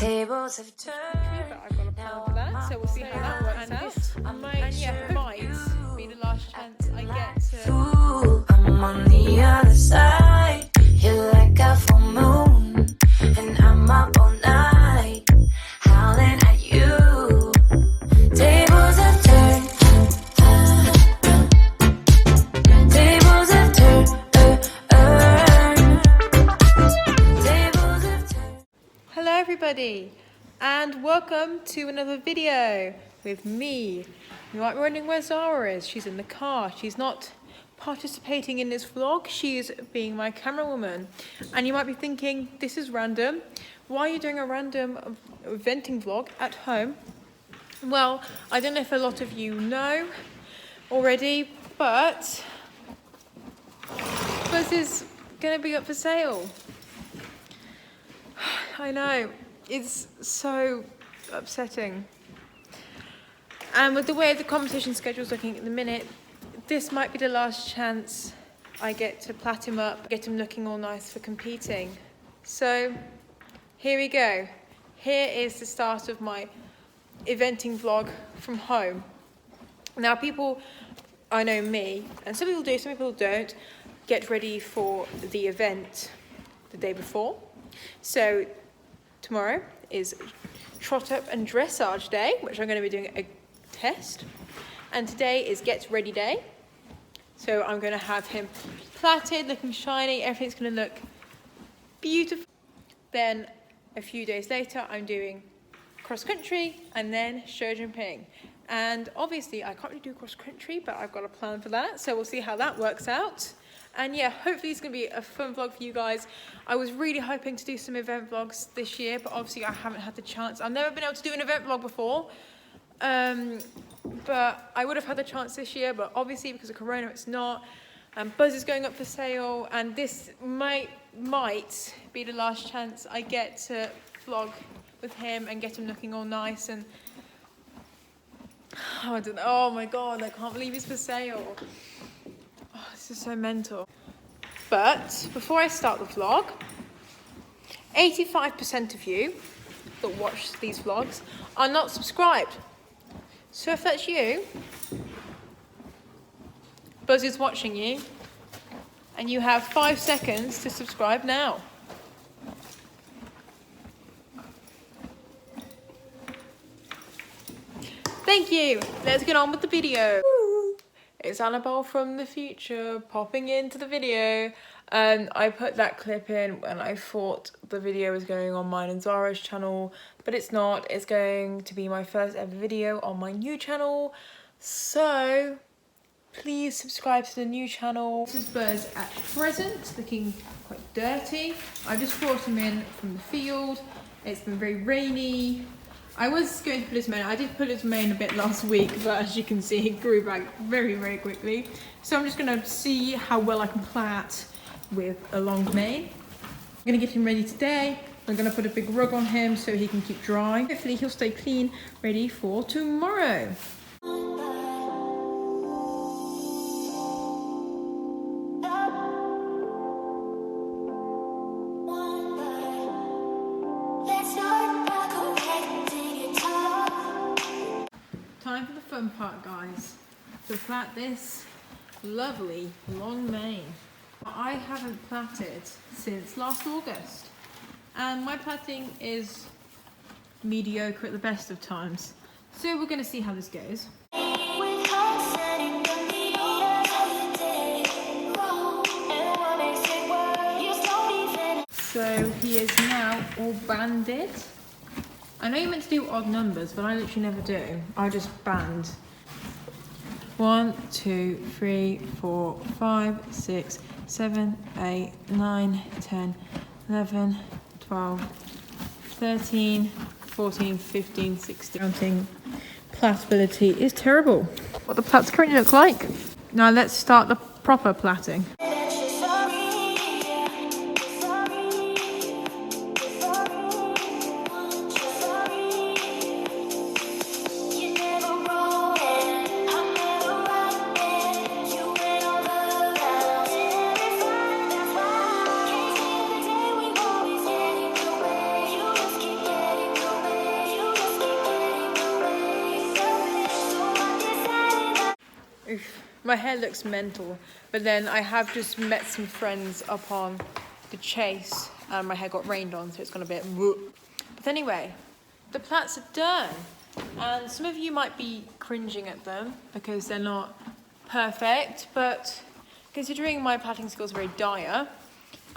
Tables have turned. But I've got a plan for that, so we'll see how that works out. And yeah, might be the last chance I get to. Ooh, I'm on the other side. You're like a full moon, and I'm up all night, howling at you. Tables have turned. Tables have turned. Tables have turned. Hello everybody, and welcome to another video with me. You might be wondering where Zara is. She's in the car. She's not participating in this vlog. She's being my camera woman. And you might be thinking, this is random. Why are you doing a random venting vlog at home? Well, I don't know if a lot of you know already, but Buzz is going to be up for sale. I know, it's so upsetting. And with the way the competition schedule is looking at the minute, this might be the last chance I get to plait him up, get him looking all nice for competing. So here we go. Here is the start of my eventing vlog from home. Now people, I know me, and some people do, some people don't, get ready for the event the day before. So tomorrow is trot up and dressage day, which I'm going to be doing a test. And today is get ready day. So I'm going to have him plaited, looking shiny, everything's going to look beautiful. Then a few days later I'm doing cross country and then show jumping. And obviously I can't really do cross country, but I've got a plan for that, so we'll see how that works out. And yeah, hopefully it's going to be a fun vlog for you guys. I was really hoping to do some event vlogs this year, but obviously I haven't had the chance. I've never been able to do an event vlog before. But I would have had the chance this year, but obviously because of Corona it's not. Buzz is going up for sale, and this might be the last chance I get to vlog with him and get him looking all nice. And I don't know, oh my god, I can't believe he's for sale. Oh, this is so mental. But before I start the vlog, 85% of you that watch these vlogs are not subscribed. So if that's you, Buzz is watching you, and you have 5 seconds to subscribe now. Thank you. Let's get on with the video. It's Annabelle from the future popping into the video. And I put that clip in when I thought the video was going on mine and Zara's channel, but it's not. It's going to be my first ever video on my new channel. So please subscribe to the new channel. This is Buzz at present, looking quite dirty. I just brought him in from the field. It's been very rainy. I was going to put his mane. I did put his mane a bit last week, but as you can see, he grew back very, very quickly. So I'm just going to see how well I can plait with a long mane. I'm going to get him ready today. I'm going to put a big rug on him so he can keep dry. Hopefully he'll stay clean, ready for tomorrow. Time for the fun part, guys. To plait this lovely long mane. I haven't plaited since last August, and my plaiting is mediocre at the best of times. So we're going to see how this goes. So he is now all banded. I know you're meant to do odd numbers, but I literally never do. I just band. 1, 2, 3, 4, 5, 6, 7, 8, 9, 10, 11, 12, 13, 14, 15, 16. Counting plaitability is terrible. What the plaits currently look like. Now let's start the proper plaiting. My hair looks mental, but then I have just met some friends up on the chase and my hair got rained on, so it's gone a bit whoop. But anyway, the plaits are done. And some of you might be cringing at them because they're not perfect, but considering my plaiting skills are very dire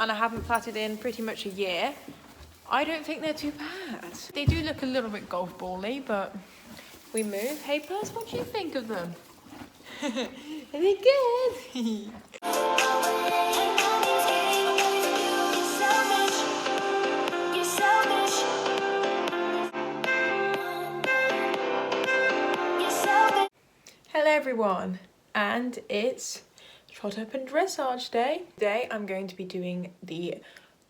and I haven't plaited in pretty much a year, I don't think they're too bad. They do look a little bit golf ball-y, but we move. Hey Purse, what do you think of them? Are they good? Hello everyone, and it's Trot Up and Dressage Day. Today I'm going to be doing the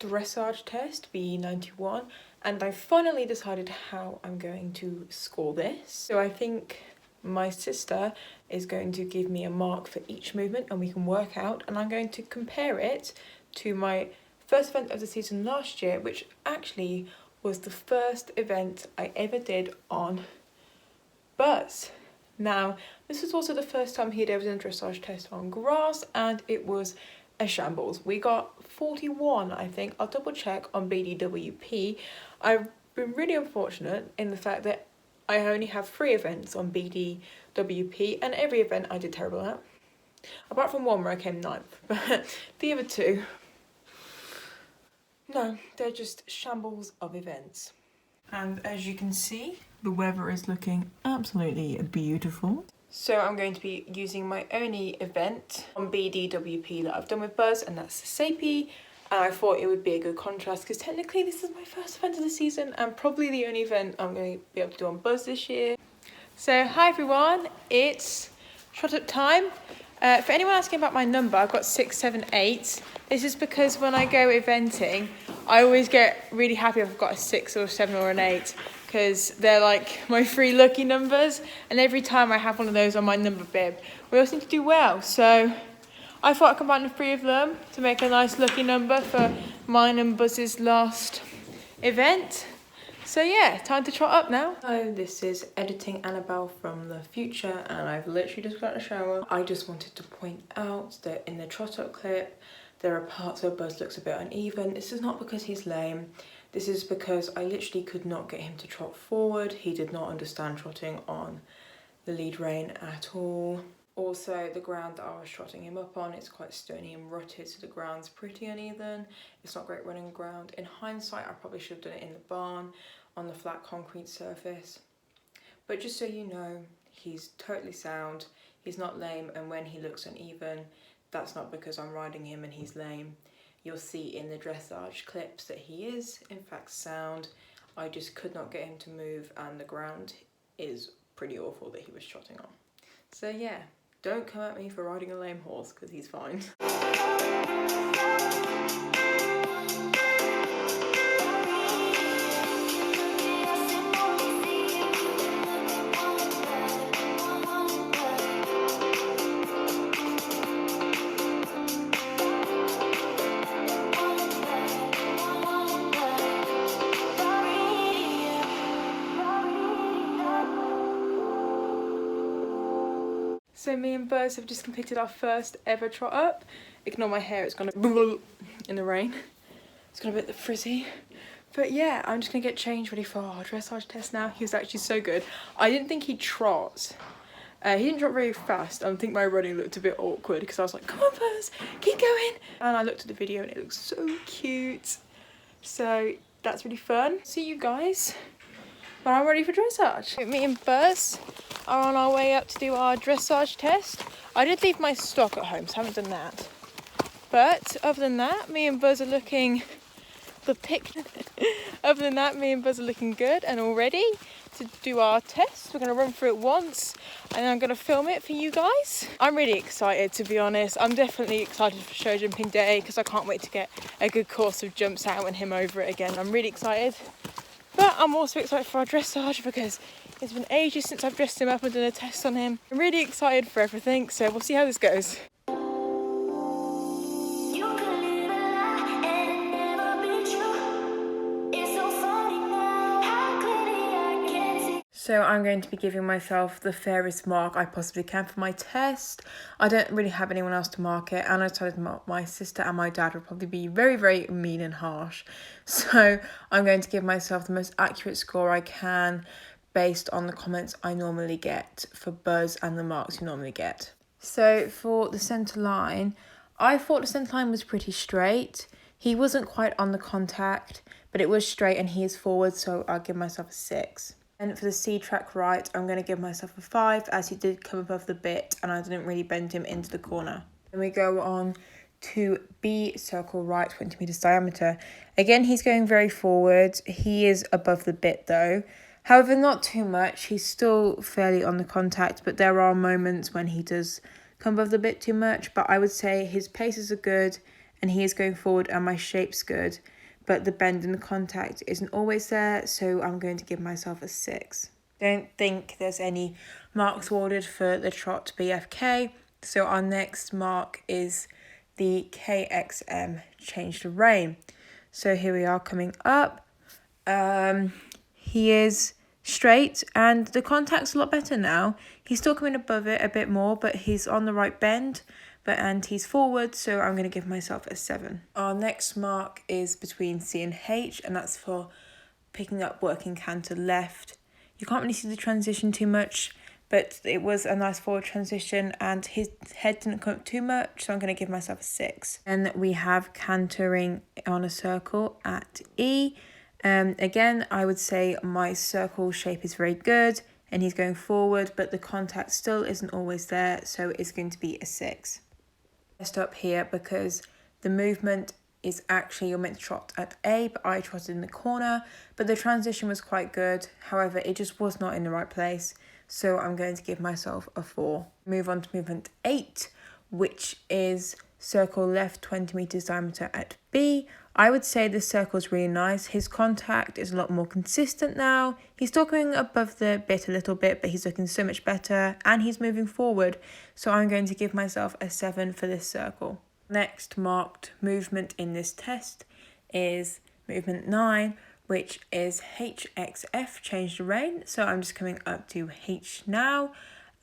dressage test, BE91, and I finally decided how I'm going to score this. So I think my sister is going to give me a mark for each movement and we can work out, and I'm going to compare it to my first event of the season last year, which actually was the first event I ever did on Buzz. Now, this was also the first time he'd ever done a dressage test on grass, and it was a shambles. We got 41, I think. I'll double check on BDWP. I've been really unfortunate in the fact that I only have 3 events on BDWP, and every event I did terrible at. Apart from one where I came 9th, but the other 2, no, they're just shambles of events. And as you can see, the weather is looking absolutely beautiful. So I'm going to be using my only event on BDWP that I've done with Buzz, and that's the Sapie. And I thought it would be a good contrast because technically this is my first event of the season and probably the only event I'm going to be able to do on Buzz this year. So hi everyone, it's Trot Up time. For anyone asking about my number, I've got 6, 7, 8. This is because when I go eventing, I always get really happy if I've got a 6 or a 7 or an 8 because they're like my 3 lucky numbers, and every time I have one of those on my number bib, we all seem to do well. So I thought I'd combine the 3 of them to make a nice lucky number for mine and Buzz's last event. So yeah, time to trot up now. So this is editing Annabelle from the future, and I've literally just got a shower. I just wanted to point out that in the trot up clip, there are parts where Buzz looks a bit uneven. This is not because he's lame. This is because I literally could not get him to trot forward. He did not understand trotting on the lead rein at all. Also, the ground that I was trotting him up on, it's quite stony and rutted, so the ground's pretty uneven. It's not great running ground. In hindsight, I probably should have done it in the barn on the flat concrete surface. But just so you know, he's totally sound. He's not lame, and when he looks uneven, that's not because I'm riding him and he's lame. You'll see in the dressage clips that he is, in fact, sound. I just could not get him to move, and the ground is pretty awful that he was trotting on. So yeah, don't come at me for riding a lame horse, because he's fine. So me and Buzz have just completed our first ever trot up. Ignore my hair, it's gonna in the rain. It's gonna be a bit frizzy. But yeah, I'm just gonna get changed ready for our dressage test now. He was actually so good. I didn't think he'd trot. He didn't trot very fast. I think my running looked a bit awkward because I was like, come on Buzz, keep going. And I looked at the video and it looks so cute. So that's really fun. See you guys when I'm ready for dressage. Me and Buzz are on our way up to do our dressage test. I did leave my stock at home, so I haven't done that. But other than that, me and Buzz are looking Other than that, me and Buzz are looking good and all ready to do our test. We're going to run through it once and I'm going to film it for you guys. I'm really excited, to be honest. I'm definitely excited for show jumping day because I can't wait to get a good course of jumps out and him over it again. I'm really excited. But I'm also excited for our dressage because it's been ages since I've dressed him up and done a test on him. I'm really excited for everything, so we'll see how this goes. So I'm going to be giving myself the fairest mark I possibly can for my test. I don't really have anyone else to mark it, and I decided to mark my sister and my dad would probably be very, very mean and harsh. So I'm going to give myself the most accurate score I can based on the comments I normally get for Buzz and the marks you normally get. So for the centre line, I thought the centre line was pretty straight. He wasn't quite on the contact, but it was straight and he is forward, so I'll give myself a 6. And for the C track right, I'm going to give myself a 5 as he did come above the bit and I didn't really bend him into the corner. Then we go on to B circle right, 20 meters diameter. Again, he's going very forward. He is above the bit though. However, not too much. He's still fairly on the contact, but there are moments when he does come above the bit too much. But I would say his paces are good and he is going forward and my shape's good. But the bend in the contact isn't always there, so I'm going to give myself a 6. Don't think there's any marks awarded for the trot BFK. So our next mark is the KXM, change the rein. So here we are coming up. He is straight and the contact's a lot better now. He's still coming above it a bit more, but he's on the right bend. And he's forward, so I'm going to give myself a 7. Our next mark is between C and H, and that's for picking up working canter left. You can't really see the transition too much, but it was a nice forward transition and his head didn't come up too much, so I'm going to give myself a 6. And we have cantering on a circle at E. Again, I would say my circle shape is very good and he's going forward, but the contact still isn't always there, so it's going to be a 6. Messed up here because the movement is actually you're meant to trot at A, but I trotted in the corner, but the transition was quite good. However, it just was not in the right place, so I'm going to give myself a 4. Move on to movement 8, which is circle left 20 meters diameter at B. I would say this circle is really nice. His contact is a lot more consistent now. He's still going above the bit a little bit, but he's looking so much better and he's moving forward. So I'm going to give myself a 7 for this circle. Next marked movement in this test is movement 9, which is HXF, change the rein. So I'm just coming up to H now.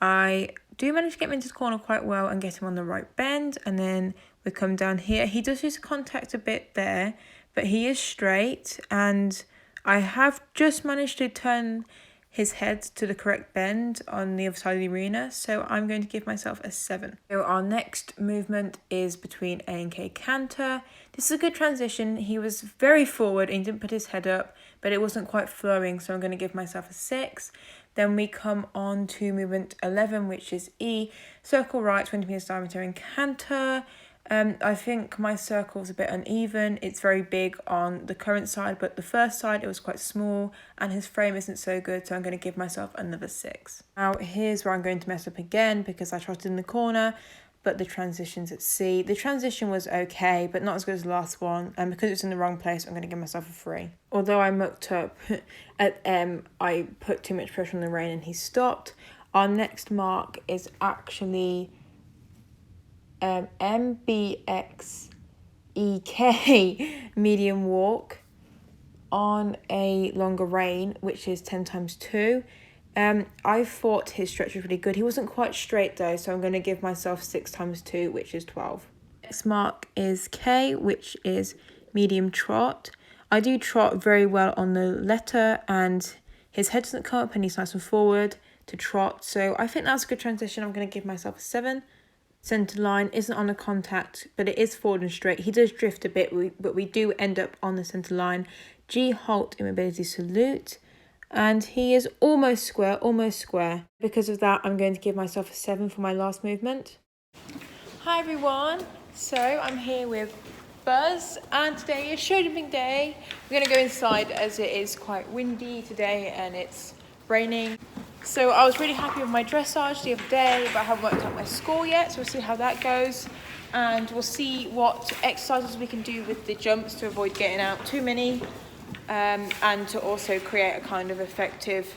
I do manage to get him into the corner quite well and get him on the right bend, and then we come down here. He does use contact a bit there, but he is straight, and I have just managed to turn his head to the correct bend on the other side of the arena, so I'm going to give myself a 7. So our next movement is between A and K canter. This is a good transition. He was very forward and he didn't put his head up, but it wasn't quite flowing, so I'm going to give myself a 6. Then we come on to movement 11, which is E, circle right, 20 meters diameter and canter. I think my circle is a bit uneven. It's very big on the current side, but the first side it was quite small and his frame isn't so good, so I'm going to give myself another 6. Now here's where I'm going to mess up again because I trotted in the corner, but the transition's at C. The transition was okay, but not as good as the last one, and because it's in the wrong place, I'm going to give myself a 3. Although I mucked up at M, I put too much pressure on the rein and he stopped. Our next mark is actually MBXEK, medium walk on a longer rein, which is 10 times 2. I thought his stretch was really good. He wasn't quite straight though, so I'm going to give myself 6 times 2, which is 12. Next mark is K, which is medium trot. I do trot very well on the letter, and his head doesn't come up and he's nice and forward to trot, so I think that's a good transition. I'm going to give myself a 7. Centre line isn't on the contact, but it is forward and straight. He does drift a bit, but we do end up on the centre line. G halt immobility salute. And he is almost square, almost square. Because of that, I'm going to give myself a 7 for my last movement. Hi everyone. So I'm here with Buzz, and today is show jumping day. We're going to go inside as it is quite windy today and it's raining. So I was really happy with my dressage the other day, but I haven't worked out my score yet, so we'll see how that goes. And we'll see what exercises we can do with the jumps to avoid getting out too many. And to also create a kind of effective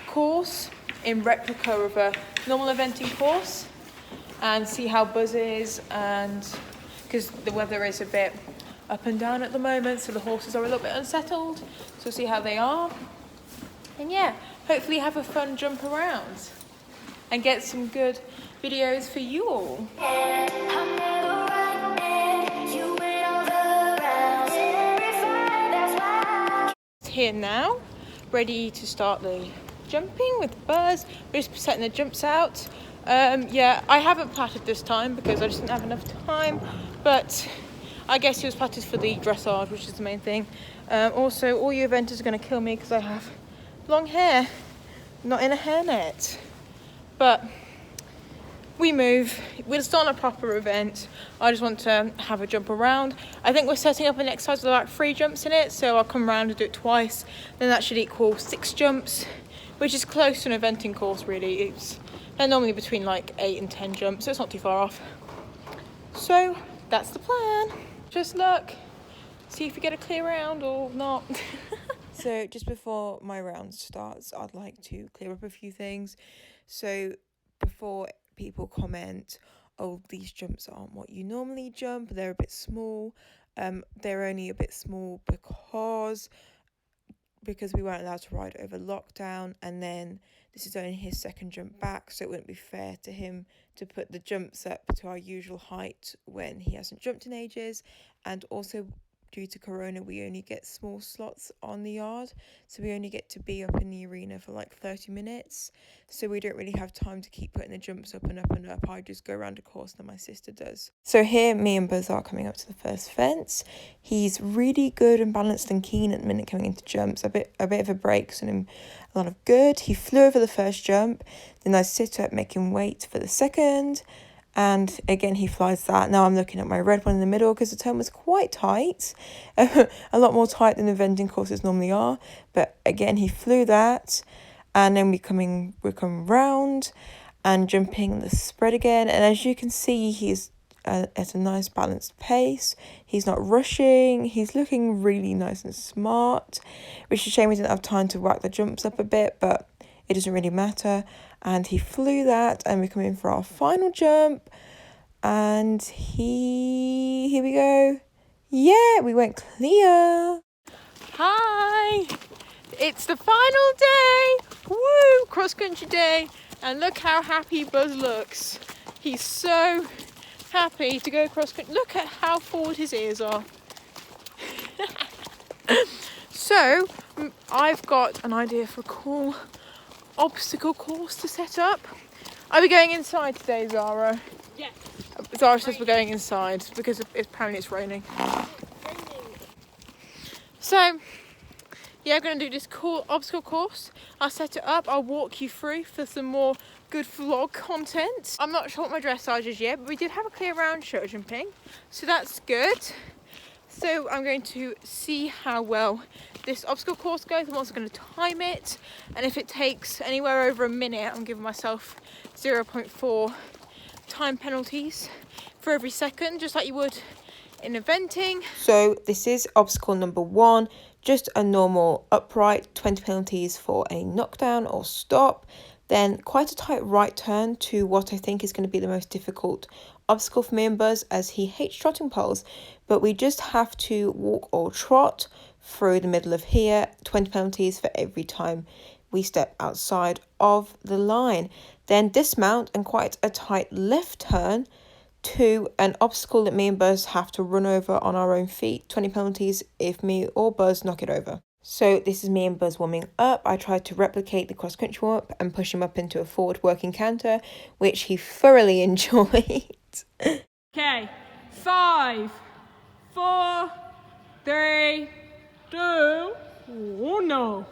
course in replica of a normal eventing course, and see how Buzz is, and because the weather is a bit up and down at the moment, so the horses are a little bit unsettled, so we'll see how they are. And yeah, hopefully have a fun jump around and get some good videos for you all. Here now, ready to start the jumping with Buzz. We're just setting the jumps out. Yeah, I haven't platted this time because I just didn't have enough time, but I guess he was platted for the dressage, which is the main thing. Also, all you eventers are going to kill me because I have long hair, not in a hairnet. But we move. We're still on a proper event. I just want to have a jump around. I think we're setting up an exercise with like 3 jumps in it, so I'll come around and do it twice. Then that should equal 6 jumps, which is close to an eventing course really. They're normally between like 8 and 10 jumps, so it's not too far off. So that's the plan. Just look, see if we get a clear round or not. So just before my round starts, I'd like to clear up a few things. So before people comment, oh, these jumps aren't what you normally jump, they're a bit small. They're only a bit small because we weren't allowed to ride over lockdown, and then this is only his 2nd jump back, so it wouldn't be fair to him to put the jumps up to our usual height when he hasn't jumped in ages. And also due to Corona, we only get small slots on the yard, so we only get to be up in the arena for like 30 minutes, so we don't really have time to keep putting the jumps up and up and up. I just go around a course that my sister does. So here me and Buzz are coming up to the first fence. He's really good and balanced and keen at the minute coming into jumps. A bit of a break, so him a lot of good. He flew over the first jump, then I sit up, make him wait for the second. And again, he flies that. Now I'm looking at my red one in the middle because the turn was quite tight. A lot more tight than the vending courses normally are. But again, he flew that. And then we come round and jumping the spread again. And as you can see, he's at a nice balanced pace. He's not rushing. He's looking really nice and smart. Which is a shame we didn't have time to whack the jumps up a bit, but it doesn't really matter. And he flew that, and we come in for our final jump. And here we go. Yeah, we went clear. Hi, it's the final day. Woo, cross country day. And look how happy Buzz looks. He's so happy to go cross country. Look at how forward his ears are. So, I've got an idea for a cool obstacle course to set up. Are we going inside today, Zara? Yes. Zara says we're going inside because apparently it's raining. So, yeah, I'm going to do this cool obstacle course. I'll set it up. I'll walk you through for some more good vlog content. I'm not sure what my dressage is yet, but we did have a clear round show jumping, so that's good. So I'm going to see how well this obstacle course goes. I'm also going to time it, and if it takes anywhere over a minute, I'm giving myself 0.4 time penalties for every second, just like you would in eventing. So this is obstacle number 1, just a normal upright, 20 penalties for a knockdown or stop. Then quite a tight right turn to what I think is going to be the most difficult obstacle for me and Buzz, as he hates trotting poles. But we just have to walk or trot through the middle of here, 20 penalties for every time we step outside of the line. Then dismount and quite a tight left turn to an obstacle that me and Buzz have to run over on our own feet, 20 penalties if me or Buzz knock it over. So this is me and Buzz warming up. I tried to replicate the cross-country warm-up and push him up into a forward working canter, which he thoroughly enjoyed. Okay, 5, 4, 3, 2, 1.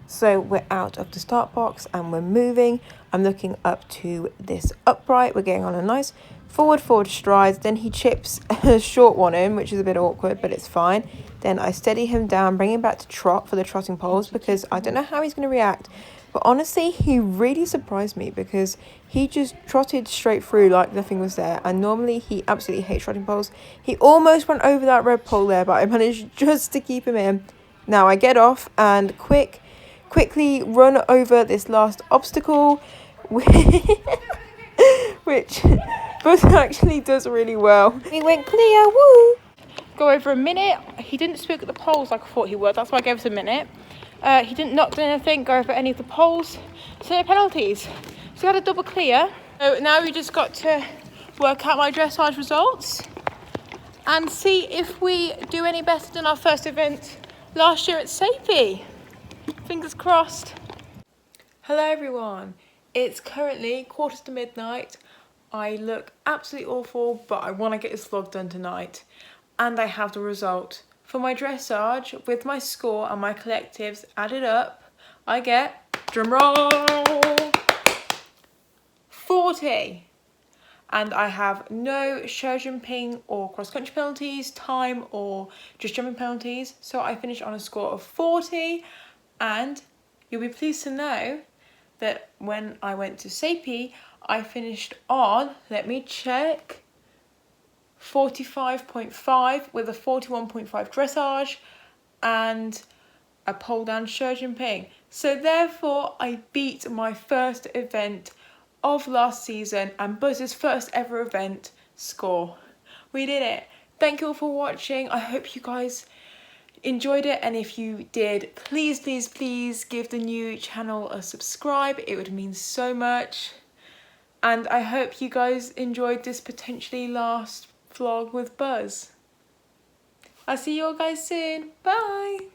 So we're out of the start box and we're moving. I'm looking up to this upright. We're getting on a nice forward strides. Then he chips a short one in, which is a bit awkward, but it's fine. Then I steady him down, bring him back to trot for the trotting poles because I don't know how he's going to react. But honestly, he really surprised me because he just trotted straight through like nothing was there. And normally he absolutely hates trotting poles. He almost went over that red pole there, but I managed just to keep him in. Now I get off and quickly run over this last obstacle, which Buzz actually does really well. We went clear, woo! go over a minute. He didn't speak at the polls like I thought he would. That's why I gave us a minute. He didn't not do anything, go over any of the polls. So no penalties. So we had a double clear. So now we just got to work out my dressage results and see if we do any better than our first event last year at Sapie. Fingers crossed. Hello everyone. It's currently midnight. I look absolutely awful, but I want to get this vlog done tonight. And I have the result. For my dressage, with my score and my collectives added up, I get, drumroll, 40. And I have no show jumping or cross-country penalties, time or just jumping penalties. So I finished on a score of 40. And you'll be pleased to know that when I went to Sapie, I finished on, let me check, 45.5 with a 41.5 dressage and a pole down show jumping. So therefore I beat my first event of last season and Buzz's first ever event score. We did it. Thank you all for watching. I hope you guys enjoyed it, and if you did, please give the new channel a subscribe. It would mean so much. And I hope you guys enjoyed this potentially last vlog with Buzz. I'll see you all guys soon. Bye.